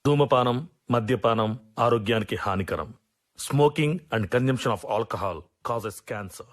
ధూమపానం, మద్యపానం ఆరోగ్యానికి హానికరం. Smoking and consumption of alcohol causes cancer.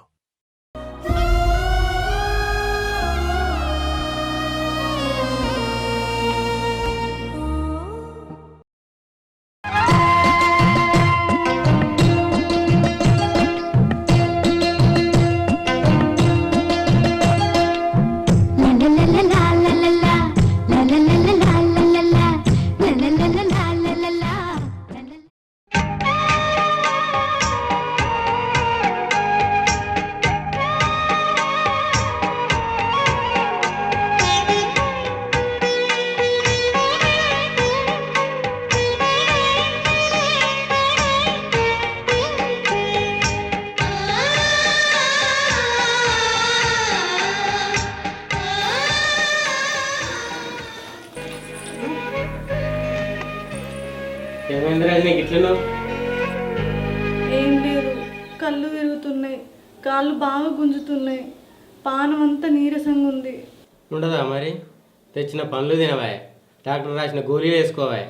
ఏం లేదు, కళ్ళు తిరుగుతున్నాయి, కాళ్ళు బాగా గుంజుతున్నాయి, పానం అంతా నీరసంగా ఉంది. ఉండదా మరి? తెచ్చిన పండ్లు తినవా, డాక్టర్ రాసిన గోళీలు వేసుకోవా,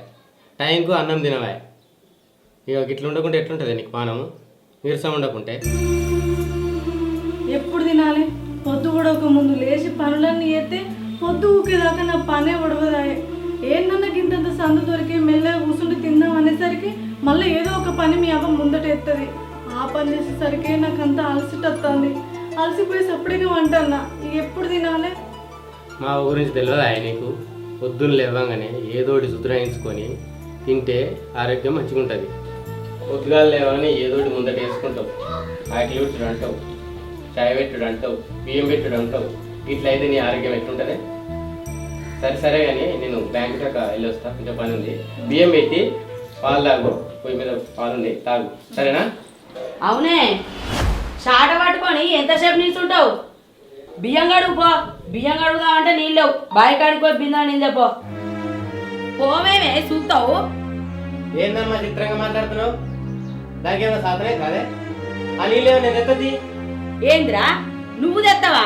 టైంకు అన్నం తినవా. ఇక గిట్ల ఉండకుంటే ఎట్లుంటుంది నీకు పానము? నీరసం ఉండకుంటే ఎప్పుడు తినాలి? పొద్దు కూడా ఒక ముందు లేచి పనులన్నీ చేస్తే పొద్దు ఊకేదాకా నా పనే ఉడవదాయే. ఏంటన్నా గింతంత సందు దొరికి మెల్లగా కూర్చుంటే తిందాం అనేసరికి మళ్ళీ ఏదో ఒక పని మీ అవ్వ ముందట ఎత్తది. ఆ పని చేసేసరికి నాకు అంతా అలసిట వస్తుంది. అలసిపోయి సపరేట్గా వంటన్నా. ఇక ఎప్పుడు తినాలి? మా గురించి తెలియదా నీకు? పొద్దున్న లేవగానే ఏదోటి సుధరాయించుకొని తింటే ఆరోగ్యం మంచిగా ఉంటుంది. పొద్దుగా లేవని ఏదోటి ముందట వేసుకుంటావు, ఆకలి పెట్టుడు అంటావు, చాయ్ పెట్టుడు అంటావు, బియ్యం పెట్టుడు అంటావు. ఇట్లా అయితే నీ ఆరోగ్యం ఎట్లుంటుంది? సరే సరే కానీ నేను బ్యాంక్ దాకా వెళ్ళి వస్తా, కొంచెం పని ఉంది. బియ్యం పెట్టి పాలు తాగు, పొయ్యి మీద పాలుంది, తాగు, సరేనా? అవునే, షాట పట్టుకొని ఎంతసేపు నిల్చుంటావు? బియ్యం కడుగు పో. బియ్యం కడుగుదామంటే నీళ్ళు లేవు. బావి కాడికి బిందా నీళ్ళు పో. పోమేమే చూస్తావు? ఏందమ్మా చిత్రంగా మాట్లాడుతున్నావు? దానికి ఏమో సాధనే కాదే. ఆ నీళ్ళేమో నేను ఎత్తది. ఏంద్రా నువ్వు తెస్తావా?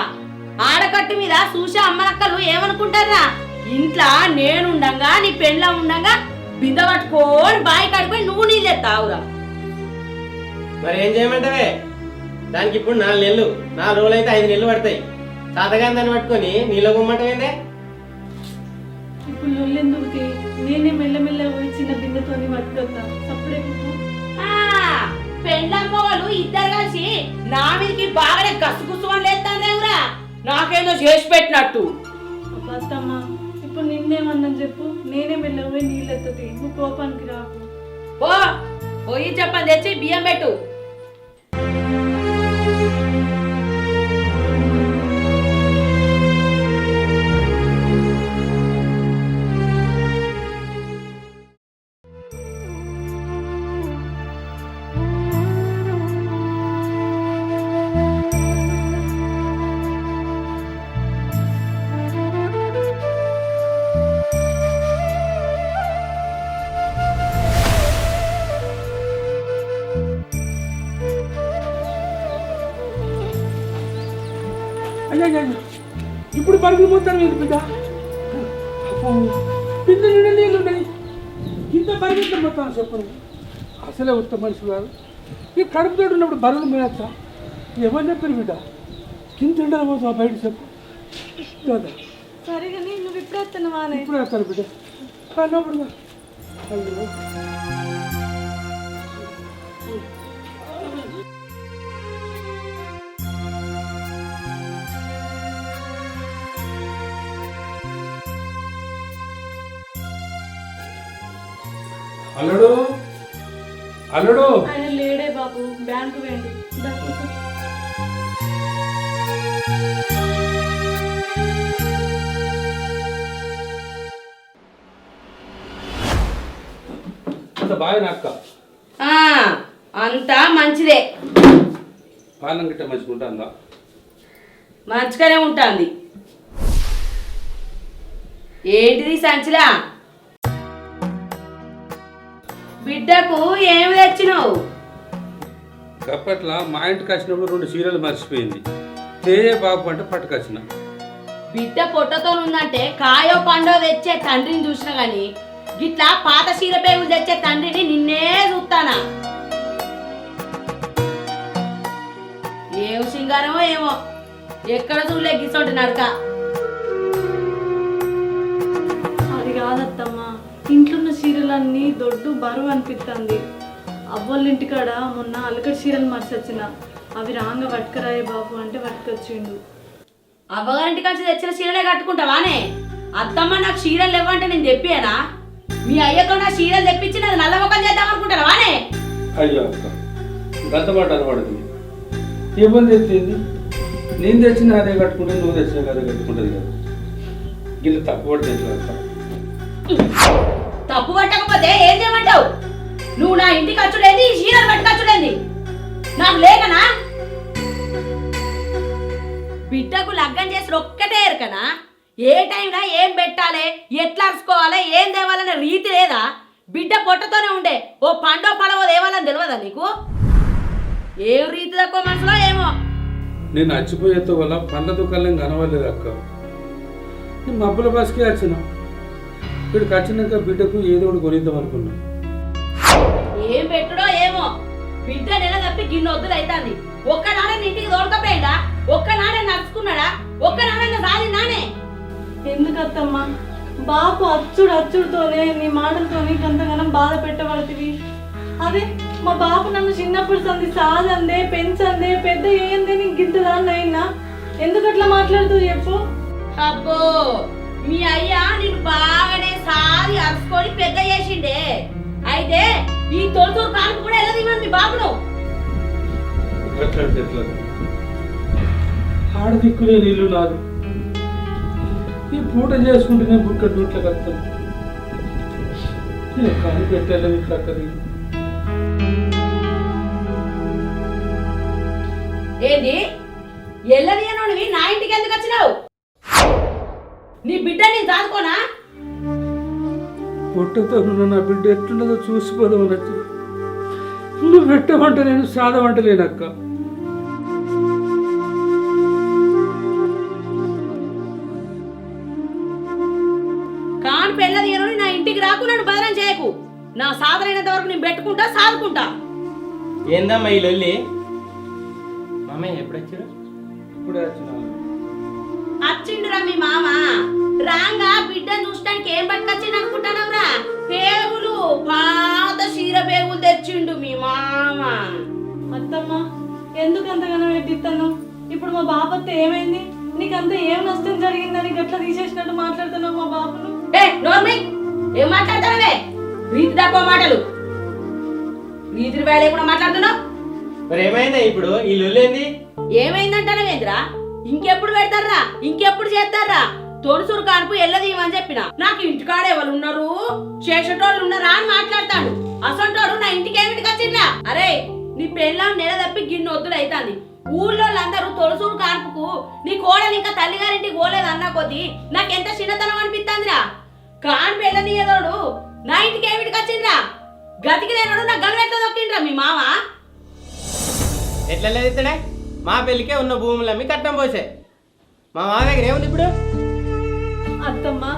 ఆడకట్టు మీద చూసే అమ్మలక్కలు ఏమనుకుంటారా? ఇంట్లో నేనుండగా నీ పెళ్ళ ఉండగా బింద పట్టుకోని బావి కాడిపోయి నువ్వు నీళ్ళు ఎత్తావురా. మరి ఏం చేయమంటావే? దానికి ఇప్పుడు 4 నెలలు, 4 రోజులు అయితే 5 నెలలు పడతాయి. తాతగాని దాన్ని పట్టుకొని నీళ్ళు గుమ్మంటావేందే? ఇప్పుడు లొల్లెందుకు? నేనే మెల్లమెల్ల పోయి చిన్న బిందెతో పట్టుకొస్తా. సప్పుడే పెళ్ళమ్మోళ్ళు ఇద్దరు కలిసి నా మీదకి బాగానే కసుకుసుమని లేస్తాందేవురా. నాకేదో చేసి పెట్టినట్టు. అత్తమ్మ, ఇప్పుడు నిన్నేమన్నా చెప్పు. నేనే మెల్ల పోయి నీళ్ళు ఎత్తుతి. నువ్వు కోపానికి రాకు. పోయి చెప్పని తెచ్చి బియ్యం పెట్టు. ఇప్పుడు పరుగులు పోతాను బిడ్డ. బిందు నిండా నీళ్ళు ఉన్నాయి, ఇంత పరిగెత్త మొత్తం చెప్పను. అసలే ఉత్తమ మనిషి గారు ఈ కడుపుతో ఉన్నప్పుడు బరువులు మేస్తా. ఎవరు చెప్పారు బిడ్డ? కింద ఎండలు పోతావు బయట చెప్పు. సరే కానీ నువ్వు ఇప్పుడు వస్తున్నావా? ఇప్పుడు వేస్తాను బిడ్డ. లోపల అల్లుడు, అల్లుడు. ఆయన లేడే బాబు, బ్యాంకు వేయండి. బాగా నక్క అంతా మంచిదే. పాలన గిట్ట మంచిగా ఉంటుందా? మంచిగానే ఉంటుంది. ఏంటిది సంచిలా? బిడ్డకు ఏమి తెచ్చినావు? అప్పట్లో మా ఇంటికి వచ్చినప్పుడు 2 చీరలు మర్చిపోయింది. తేజే బాబు అంటే పట్టుకొచ్చిన. బిడ్డ పొట్టతో ఉందంటే కాయో పండో తెచ్చే తండ్రిని చూసినా గాని గిట్లా పాత చీర పేగులు తెచ్చే తండ్రిని నిన్నే చూస్తానా. ఏం సింగారమో ఏమో, ఎక్కడ చూడలే గిసోటి నడక. అది కాదత్తమ్మా, ఇంట్లోన్న చీరలన్నీ దొడ్డు బరువు అనిపిస్తుంది. అవ్వళ్ళ ఇంటికాడ మొన్న అలకటి చీరలు మర్చొచ్చిన, అవి రాంగ పట్టుకరాయే బాబు అంటే పట్టుకొచ్చిండు. అవ్వగారింటి కంచి తెచ్చిన చీరలే కట్టుకుంటావానే? అత్తమ్మ నాకు చీరలు ఇవ్వంటే నేను తెప్పానా? మీ అయ్యతో నా చీరలు తెప్పించి నాకు నల్ల మొక్కలు చేద్దాం అనుకుంటారా వానే? అయ్యో అక్క గంతపాటు అనబడుతుంది. ఇబ్బంది ఎత్తింది, నేను తెచ్చిన అదే కట్టుకుంటే నువ్వు తెచ్చిన అదే కట్టుకుంటుంది కదా. గిల్లు తక్కువ తెచ్చు. తప్పు పట్టకపోతే ఏం చేయమంటావు? నువ్వు నా ఇంటికి వచ్చుడేంది, చీరలు పట్టుకొచ్చుడేంది? నాకు లేకనా? బిడ్డకు లగ్గం చేసి ఒక్కటే ఎరకనా? ఏ టైంలో ఏం పెట్టాలి, ఎట్లా అరుచుకోవాలి, ఏం తేవాలనే రీతి లేదా? బిడ్డ పొట్టతోనే ఉండే ఓ పండో పడవో దేవాలని తెలియదా నీకు? ఏం రీతి తక్కువ మనసులో ఏమో. నేను చచ్చిపోయేతో వల్ల పండ్ల దుకాణం కనవలేదు అక్క. నేను మబ్బుల బస్కే వచ్చిన, ఇక్కడికి వచ్చినాక బిడ్డకు ఏదో ఒకటి కొనిద్దాం అనుకున్నా. ఏం పెట్టుడో ఏమో, బిడ్డ నెల తప్పి గిన్నె వద్దులు అవుతుంది. ఒక్కనాడే ఇంటికి దొరకపోయిందా? ఒక్కనాడే నడుచుకున్నాడా? ఒక్కనాడన్నా సాధినానే? ఎందుకత్తమ్మా, బాపు అచ్చుడుతోనే నీ మాటలతోని కొంతగానం బాధ పెట్టబడుతుంది. అదే మా బాపు నన్ను చిన్నప్పుడు సంది సాదందే పెంచందే పెద్ద ఏందే నీకు గిద్దదాన్ని అయినా ఎందుకట్లా మాట్లాడుతూ చెప్పు. అబ్బో, మీ అయ్యా నేను బాగానే సాది అరుచుకొని పెద్ద చేసిండే. అయితే ఈ తొలతూరు కానుక కూడా ఎలా దిగను మీ బాబును? ఎట్లంటే ఎట్లా ఆడదిక్కునే నీళ్ళు నాదు. ఈ పూట చేసుకుంటేనే బుక్క నోట్ల కలుతాను. కానీ పెట్టాలి ఇట్లా అక్కది. ఏంది ఎల్లనియనోడివి నా ఇంటికి ఎందుకు వచ్చినావు? నీ బిడ్డ నేను దాదుకోనా? పొట్టతో నా బిడ్డ ఎట్లున్నదో చూసిపోదామని వచ్చి నువ్వు పెట్టమంటే నేను సాధమంటలేనక్క. కాని పెళ్ళదియనోని నా ఇంటికి రాకు, నన్ను బదనం చేయకు. నా సాధనైనంత వరకు నేను పెట్టుకుంటా, సాదుకుంటా. ఏందమ్మా ఈ లొల్లి? మామయ్య ఎప్పుడు వచ్చారు? ఇప్పుడే వచ్చిన అచ్చిండురా మీ మామ. రాంగా బిడ్డను చూడటానికి ఏం పట్టుకొచ్చిండు అనుకుంటానవరా? పేగులు, పాత చీర పేగులు తెచ్చిండు మీ మామ. అత్తమ్మా, ఎందుకు అంతగానో పెట్టిస్తాను? ఇప్పుడు మా బాపత్త ఏమైంది? నీకంతా ఏం నష్టం జరిగిందని గట్లా తీసేసినట్టు మాట్లాడుతున్నావు మా బాబును. ఏం మాట్లాడతావే? రీతి తక్కువ మాటలు, రీతిని వేళ కూడా మాట్లాడుతున్నావు. మరి ఏమైందా ఇప్పుడు ఈ లొల్లి ఏంది? ఏమైందంటానవేంద్రా? ఇంకెప్పుడు పెడతారా, ఇంకెప్పుడు చేస్తారా? తొడుసురు కానుపు ఎల్లదీయమని చెప్పిన. నాకు ఇంటికాడ ఎవరు ఉన్నారు, చేసేటోళ్ళు ఉన్నారా అని మాట్లాడతాడు. అసంటోడు నా ఇంటికి ఏమిటికి వచ్చిండ్రా? అరే, నీ పెళ్ళాం నెల తప్పి గిన్నె వద్దులు అవుతుంది. ఊళ్ళో అందరూ తొలసూరు కాన్పుకు నీ కోడలు ఇంకా తల్లిగారింటికి పోలేదు అన్న కొద్దీ నాకెంత చిన్నతనం అనిపిస్తుందిరా. కాన్పు వెళ్ళనీయదోడు నా ఇంటికి ఏమిటికి వచ్చిండ్రా? గతికి లేనోడు నా గలవెట్ల దొక్కిండ్రా మీ మామ. ఎట్లా లేదు ఇతడే? మా పెళ్ళికే ఉన్న భూములమ్మి కట్టం పోసే. మా మామ దగ్గర ఏముంది ఇప్పుడు? అత్తమ్మా,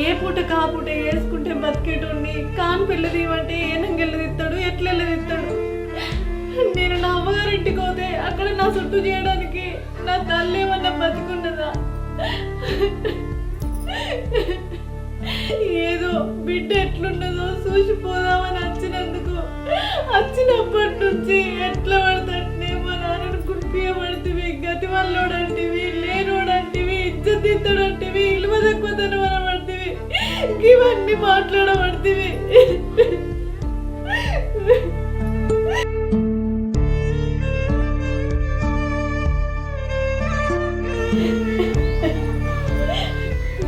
ఏ పూట కా పూట వేసుకుంటే బతికేటోడిని కాన్ పెళ్ళదీయమంటే ఏనంగెళ్ళదిస్తాడు, ఎట్లెళ్ళదిస్తాడు? నేను నా అమ్మగారింటికి పోతే అక్కడ నా చుట్టూ చేయడానికి నా తల్లి ఏమన్నా బతికున్నదా? ఏదో బిడ్డ ఎట్లున్నదో చూసిపోదామని వచ్చినప్పటి నుంచి ఎట్లా పడతంటే మా నాన్నను గుర్తియబడితివి, గతి వల్లోడంటివి, లేనోడంటివి, ఇజ్జతిత్తడంటివి, ఇలువ తక్కువతనం అనబడితివి, ఇవన్నీ మాట్లాడబడితివి.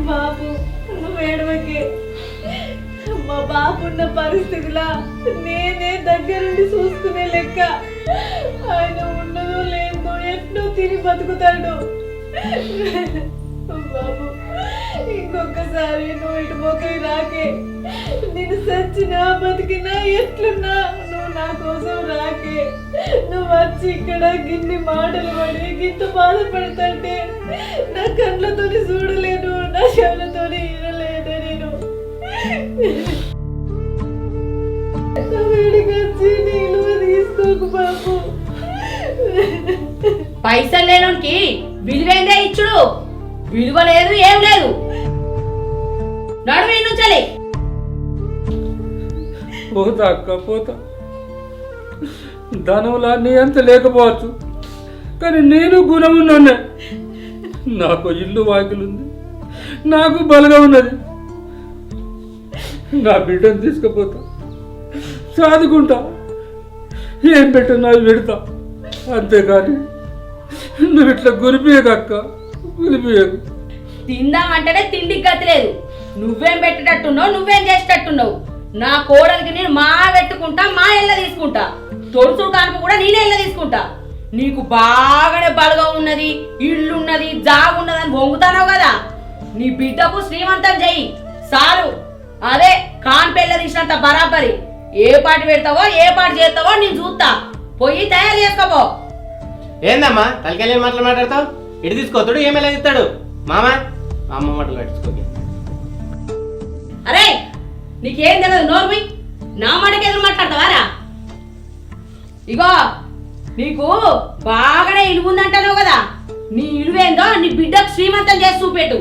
బాబు, నువ్వు ఏడవకే. మా బాబున్న పరిస్థితిలా నేనే దగ్గరుండి చూసుకునే లెక్క. ఆయన ఉన్నదో లేదో ఎట్నో తిని బతుకుతాడు. బాబు, ఇంకొకసారి నువ్వు ఇటు మొక్కకి రాకే. నేను సచ్చినా బతికినా ఎట్లున్నా నువ్వు నా కోసం రాకే. నువ్వు వచ్చి ఇక్కడ గిన్ని మాటలు పడి గింత బాధపడతాంటే నా కళ్ళతోని చూడలేను, నా చెవులతోని వినలేను. నేను వీడికి వచ్చి నీళ్ళు తీసుకోకు బాబు. పైసలు లేనోనికి విలువైందే ఇచ్చుడు, విలువ లేదు ఏం లేదు. నడుము నుంచలే. పోతా అక్క పోతా. ధనంలా నీ అంత లేకపోవచ్చు, కానీ నేను గుణమున్నానే. నాకు ఇల్లు వాకిలుంది, నాకు బలగా ఉన్నది. నా బిడ్డను తీసుకుపోతా, చదువుకుంటా, ఏం పెట్టినా అవి పెడతా. అంతేకాని నువ్వు ఇట్లా గురిపియకు అక్క, గురిపియకు. తిందామంటేనే తిండికి గతి లేదు. నువ్వేం పెట్టేటట్టున్నావు, నువ్వేం చేసేటట్టున్నావు. నా కోడలికి నేను మా పెట్టుకుంటా, మా ఇళ్ళ తీసుకుంటా. తొడుసుడు కానుక కూడా నేనే ఇళ్ళ తీసుకుంటా. నీకు బాగానే బలగా ఉన్నది, ఇల్లున్నది, జాగున్నది అని పొంగుతానావు కదా. నీ బిడ్డకు శ్రీమంతం చెయ్యి సారు. అదే కాన్పెళ్ళ తీసినంత బరాబరి. ఏ పాటి పెడతావో ఏ పాటి చేస్తావో నేను చూస్తా. పోయి తయారు చేసుకోపో. ఏందమ్మా తలకెళ్ళి మాటలు మాట్లాడతావు? ఇటు తీసుకోతుడు ఏమేలా ఇస్తాడు మామ. అమ్మ మాటలు పట్టించుకోకి. అరే నీకేం తెలియదు, నోర్మి. నా మాటకి ఎదురు మాట్లాడతావారా? ఇగో నీకు బాగానే ఇలువ ఉందంటావు కదా. నీ ఇలువేందో నీ బిడ్డకు శ్రీమంతం చేసి చూపెట్టు.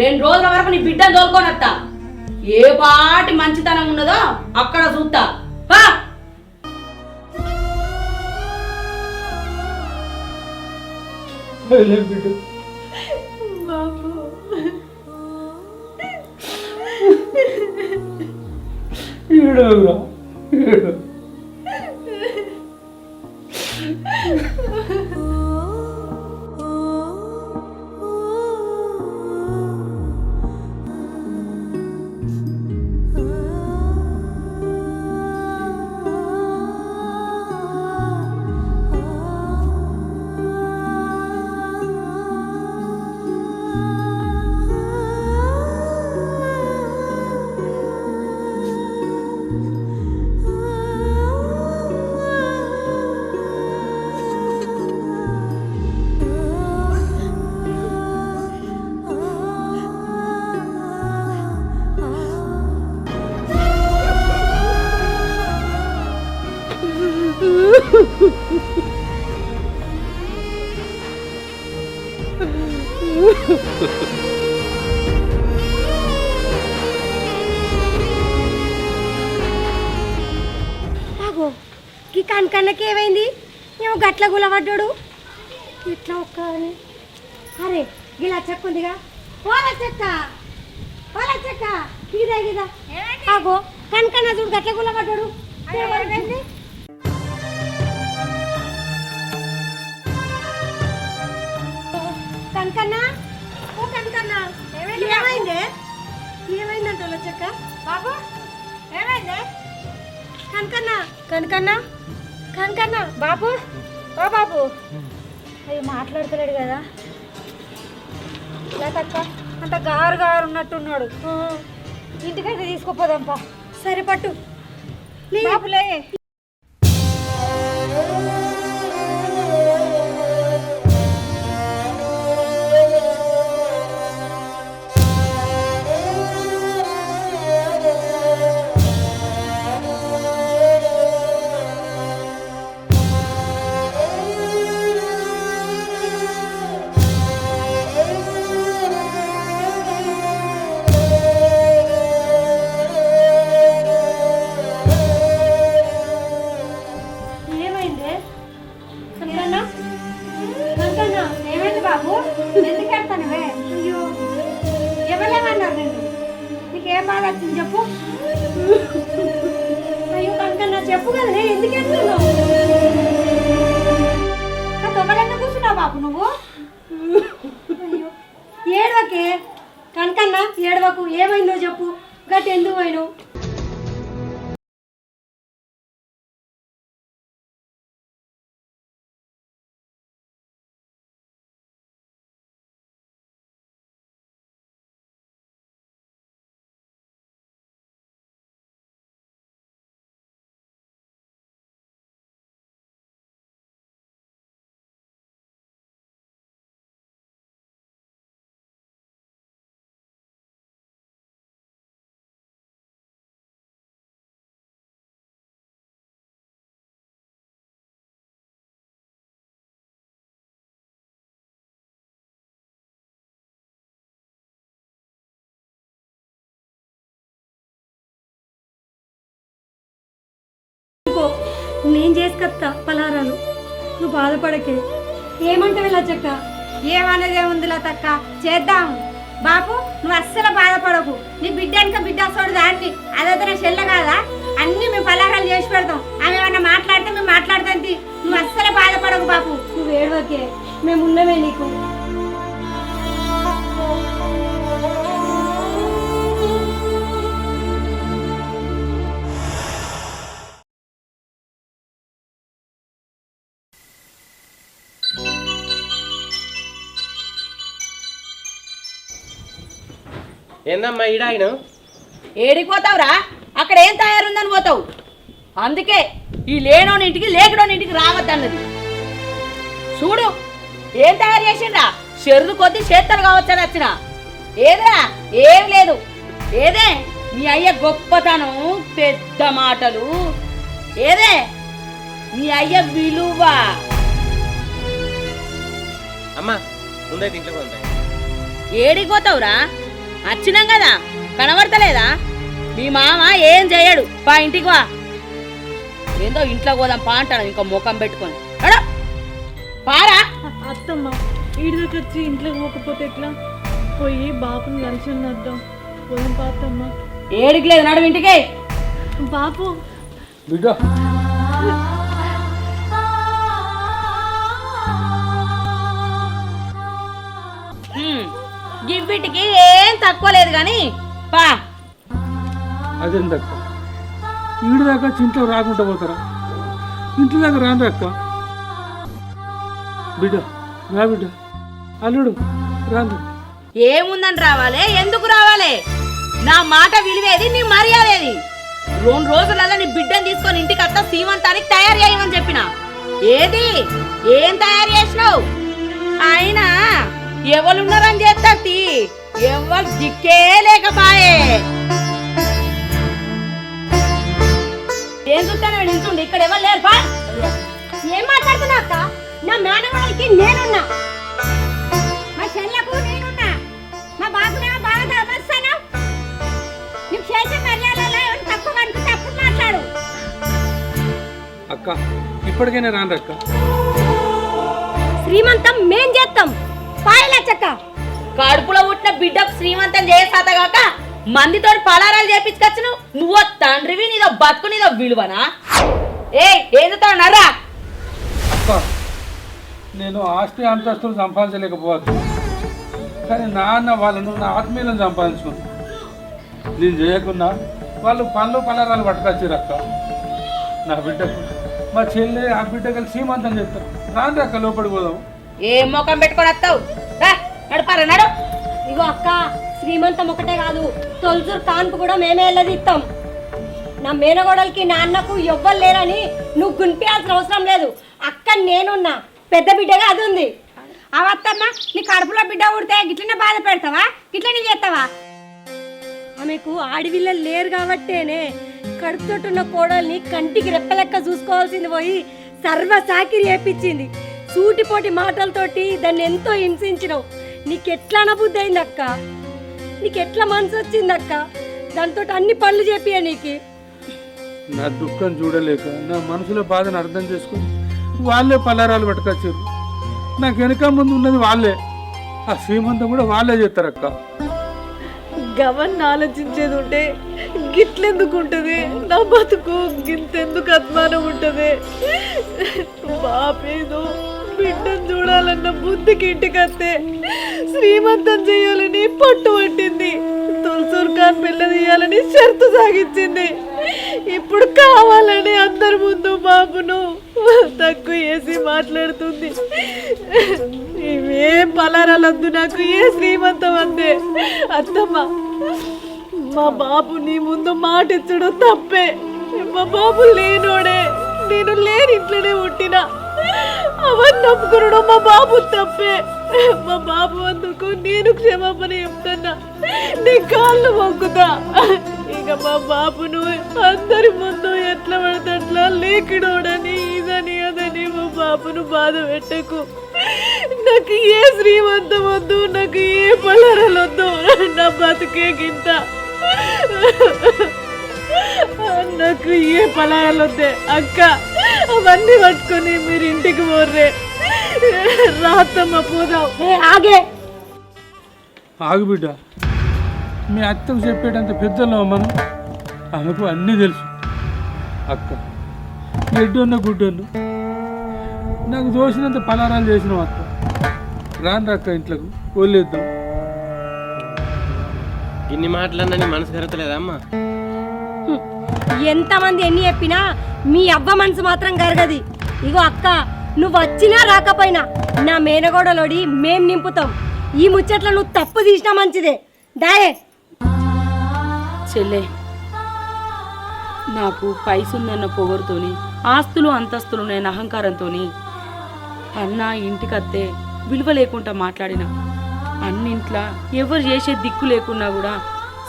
2 రోజుల వరకు నీ బిడ్డను తోలుకొని వస్తా. ఏ పాటి మంచితనం ఉన్నదో అక్కడ చూస్తా. బిడ్డ బాబు ఏడవరా, ఏడవ. ఆగో ఈ కనకన్నకి ఏమైంది? ఏమో గట్ల గులబడ్డాడు. ఎట్లా ఒక్క అరే గిలా చెక్కుందిగా. ఓలా చెక్క, ఓలా చెక్క, గిదా గిదా. ఆగో కనకన్న చూడు గట్ల గులబడ్డాడు. ఏమైంది? కనకన్నా, ఓ కనకన్నా, ఏమైంది? ఏమైందంట ఓలా చెక్క? బాబు ఏమైంది? కనకన్నా, కనకన్నా, కనకన్నా, బాబు, ఓ బాబు. అవి మాట్లాడతలేడు కదా. లేదక్క అంత గారు గారు ఉన్నట్టున్నాడు. ఇంటికైతే తీసుకుపోదాంపా. సరే పట్టు బాబులే. బాబు ఎందుకు వెళ్తానువే? అయ్యో ఎవరేమన్నారు నేను? నీకేం బాధ వచ్చింది చెప్పు. అయ్యో కనకన్నా చెప్పు కదా ఎందుకు వెళ్తున్నావు? తొమ్మలెందుకు కూర్చున్నావు బాబు నువ్వు? అయ్యో ఏడవకే కనకన్నా, ఏడవకు. ఏమైందో చెప్పు. గట్టి ఎందుకు పోయినావు? నేను చేసుకొస్తా పలారాలు, నువ్వు బాధపడకే. ఏమంటావు ఇలా చెక్క? ఏమన్నది ఏముంది లతక్క, చేద్దాం. బాపు నువ్వు అస్సలు బాధపడకు, నీ బిడ్డ వెనక బిడ్డ చూడు దాన్ని, అదైతే నా చెల్ల కాదా, అన్ని మేము పలారాలు చేసి పెడతాం. ఆమె ఏమన్నా మాట్లాడితే మేము మాట్లాడతాం. నువ్వు అస్సలు బాధపడకు బాపు. నువ్వు ఏడవకే, మేము ఉన్నమే నీకు. ఏందమ్మా ఈడ ఆయన? ఏడికి పోతావురా? అక్కడ ఏం తయారుందని పోతావు. అందుకే ఈ లేనోనింటికి లేకడోనింటికి రావద్దన్నది. చూడు ఏం తయారు చేసిండ్రా, చెరుదు కొద్ది చేత్తలు కావచ్చని వచ్చిన. ఏదిరా? ఏం లేదు. ఏదే మీ అయ్య గొప్పతనం, పెద్ద మాటలు, ఏదే మీ అయ్య విలువ. అమ్మా ముందైతే ఇంట్లో ఉంటాయి. ఏడికి పోతావురా? వచ్చినాం కదా, కనబడతలేదా? మీ మామ ఏం చేయడు, పా ఇంటికి వా. ఏందో ఇంట్లో పోదాం పా అంటాను, ఇంకో ముఖం పెట్టుకొని పారా. అత్తమ్మ ఈడి దగ్గర వచ్చి ఇంట్లోకి పోకపోతే ఎట్లా? పోయి బాపుని కలిసి వద్దాం. పోదాం పాతమ్మ. ఏడికి లేదు, నడు ఇంటికి. బాపు బిడ్డ గివ్విటికి ఏం తక్కువ లేదు కానీ పా. అదేందక్క, ఈడు దాకా ఇంట్లో రాకుండా పోతారా? ఇంటి దాకా రాను అక్క. బిడ్డ రా బిడ్డ, అల్లుడు రాను. ఏముందని రావాలి, ఎందుకు రావాలి? నా మాట విలువేది, నీ మర్యాదేది? 2 రోజులలో నీ బిడ్డను తీసుకొని ఇంటికి అత్త సీమంతానికి తయారు చేయమని చెప్పిన. ఏది ఏం తయారు చేసినావు? అయినా ఎవరున్నారని చేస్తా, ఎవరు దిక్కే లేకపాయే. ఏం చూస్తాను నిల్చుండి, ఇక్కడ ఎవరు లేరు. పా. ఏం మాట్లాడుతున్నావు అక్క? నా మేనవాళ్ళకి నేనున్నా, మా చెల్లకు నేనున్నా, మా బాబునేమో బాగా గమనిస్తాను. నువ్వు చేసే మర్యాదలో ఏమైనా తక్కువ అనుకుంటే అప్పుడు మాట్లాడు. అక్క ఇప్పటికైనా రాను అక్క. శ్రీమంతం మేం చేస్తాం, పాయలా చెక్క. కడుపులో పుట్టిన బిడ్డకు శ్రీమంతం చేసాతగాక మందితో పలారాలు చేపించుకొచ్చును. నువ్వు తండ్రివి, నీదో బతుకు, నీదో విలువనా? ఏం చెప్తావు నర్రా? అక్క నేను ఆస్తి అంతస్తులు సంపాదించలేకపోవచ్చు, కానీ నాన్న వాళ్ళను నా ఆత్మీయులను సంపాదించుకున్నాను. నేను చేయకున్నా వాళ్ళు పనులు పలారాలు పట్టుకొచ్చారు అక్క. నా బిడ్డకు మా చెల్లి ఆ బిడ్డ కలిసి సీమంతం చేస్తారు. రాండి అక్క, లోపలికి పోదాం. ఏం ముఖం పెట్టుకొని వస్తావు? నడుపారా, నడు. ఇగో అక్క, శ్రీమంతం ఒకటే కాదు, తొలసూరు కాన్పు కూడా మేమే వెళ్ళదిస్తాం. నా మేనగోడలకి నాన్నకు ఎవ్వరు లేరని నువ్వు గునిపించాల్సిన అవసరం లేదు. అక్క నేనున్నా, పెద్ద బిడ్డగా అది ఉంది. అవత్తమ్మ నీ కడుపులో బిడ్డ ఉడితే గిట్లనే బాధ పెడతావా, గిట్లనే చేస్తావా? ఆమెకు ఆడవిల్లలు లేరు కాబట్టేనే కడుపుతోటున్న కోడల్ని కంటికి రెప్పలెక్క చూసుకోవాల్సింది పోయి సర్వసాకిరి చేపించింది. సూటిపోటి మాటలతోటి దాన్ని ఎంతో హింసించినావు. నీకెట్లా అనుబుద్ధి అయింది అక్క? నీకెట్లా మనసు వచ్చింది అక్క? దాంతో అన్ని పనులు చెప్పియా నీకు. నా దుఃఖం చూడలేక నా మనసులో బాధను అర్థం చేసుకుని వాళ్ళే పలారాలు పట్టుకొచ్చారు. నాకు వెనక ముందు ఉన్నది వాళ్ళే, ఆ శ్రీమంతం కూడా వాళ్ళే చేస్తారు అక్క. గవన్ ఆలోచించేది ఉంటే గిట్లెందుకు ఉంటుంది? నా బతుకు గింతెందుకు అద్మానం ఉంటుంది? బాపేదో బిడ్డను చూడాలన్న బుద్ధికి ఇంటికత్తే శ్రీమంతం చేయాలని పట్టు పట్టింది. తులసూరు ఖాన్ పిల్ల తీయాలని షరతు సాగించింది. ఇప్పుడు కావాలని అందరి ముందు బాబును తక్కువ వేసి మాట్లాడుతుంది. ఇవే పలారాలొద్దు నాకు, ఏ శ్రీమంతం అంతే. అత్తమ్మ, మా బాబు నీ ముందు మాట ఇచ్చడం తప్పే. మా బాబు లేనోడే, నేను లేని ఇంట్లోనే పుట్టినా. అవన్నీ నమ్ముకున్నాడు మా బాబు తప్పే. మా బాబు అందుకు నేను క్షమాపణ చెప్తున్నా, నీ కాళ్ళు మొక్కుతా. ఇక మా బాబును అందరి ముందు ఎట్లా పడితే అట్లా లేకిడోడని ఇదని అదని మా బాబును బాధ పెట్టకు. నాకు ఏ శ్రీమంతం వద్దు, నాకు ఏ పలరలు వద్దు, నా బతుకే గింత. నాకు ఏ పలారాలు వద్దే అక్క. అవన్నీ పట్టుకొని మీరు ఇంటికి పోర్రే. రాతమ్మ పోదాం. ఆగే ఆగు బిడ్డ, మీ అత్తకు చెప్పేటంత పెద్దలో మనం, ఆమెకు అన్నీ తెలుసు. అక్క ఎడ్డొన్న గుడ్డొన్ను నాకు దోసినంత పలారాలు చేసినావు అక్క. రాను అక్క ఇంట్లోకి వదిలేద్దాం. ఇన్ని మాటలన్నా నీ మనసు కరతలేదా అమ్మా? ఎంతమంది ఎన్ని చెప్పినా మీ అవ్వ మనసు మాత్రం గరగది. ఇగో అక్క, నువ్వు వచ్చినా రాకపోయినా నా మేనగోడలోడి మేం నింపుతాం. ఈ ముచ్చట్లో నువ్వు తప్పు తీసినా మంచిదే. దాయే చెల్లె, నాకు పైసుందన్న పొగరుతోని, ఆస్తులు అంతస్తులు నేను అహంకారంతోని అన్న ఇంటికత్తే విలువ లేకుండా మాట్లాడిన. అన్నింట్లా ఎవరు చేసే దిక్కు లేకున్నా కూడా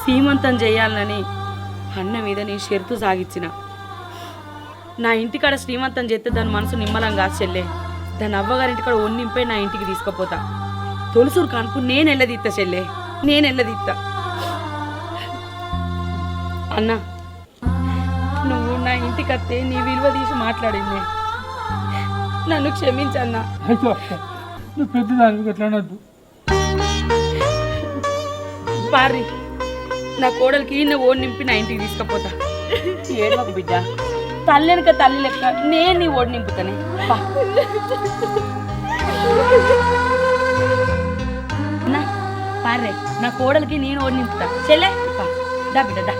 సీమంతం చేయాలని అన్న మీద నేను షరతు సాగించిన. నా ఇంటికాడ శ్రీమంతం చేస్తే దాని మనసు నిమ్మలం కాదు చెల్లె. దాని అవ్వగారింటికాడ ఒన్నింపై నా ఇంటికి తీసుకుపోతా. తొలుసూరు కానుకు నేను ఎల్లదీత్తా చెల్లె, నేను ఎల్లదీత్తా. అన్న, నువ్వు నా ఇంటికి వస్తే నీ విలువ తీసి మాట్లాడింది. నన్ను క్షమించన్నా. అయితే అక్క, నువ్వు పెద్దదానికి ఎట్లా అనొద్దు. పారి, నా కోడలికి ఈయన ఓడి నింపి నా ఇంటికి తీసుకుపోతా. ఏడవకు బిడ్డ, తల్లి వెనక తల్లి లెక్క నేను నీ ఓడి నింపుతానే. పారే, నా కోడలికి నేను ఓడి నింపుతా. చెల్లె దా బిడ్డ దా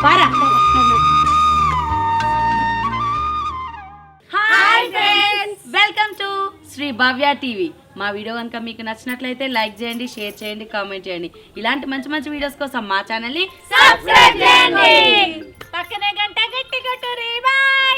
పారా. Hi friends, welcome to Shri Bhavya TV. మా వీడియో కనుక మీకు నచ్చినట్లయితే లైక్ చేయండి, షేర్ చేయండి, కామెంట్ చేయండి. ఇలాంటి మంచి మంచి వీడియోస్ కోసం మా ఛానల్ ని సబ్స్క్రైబ్ చేయండి. పక్కనే గంట గట్టి కొట్టుర్రి. బై.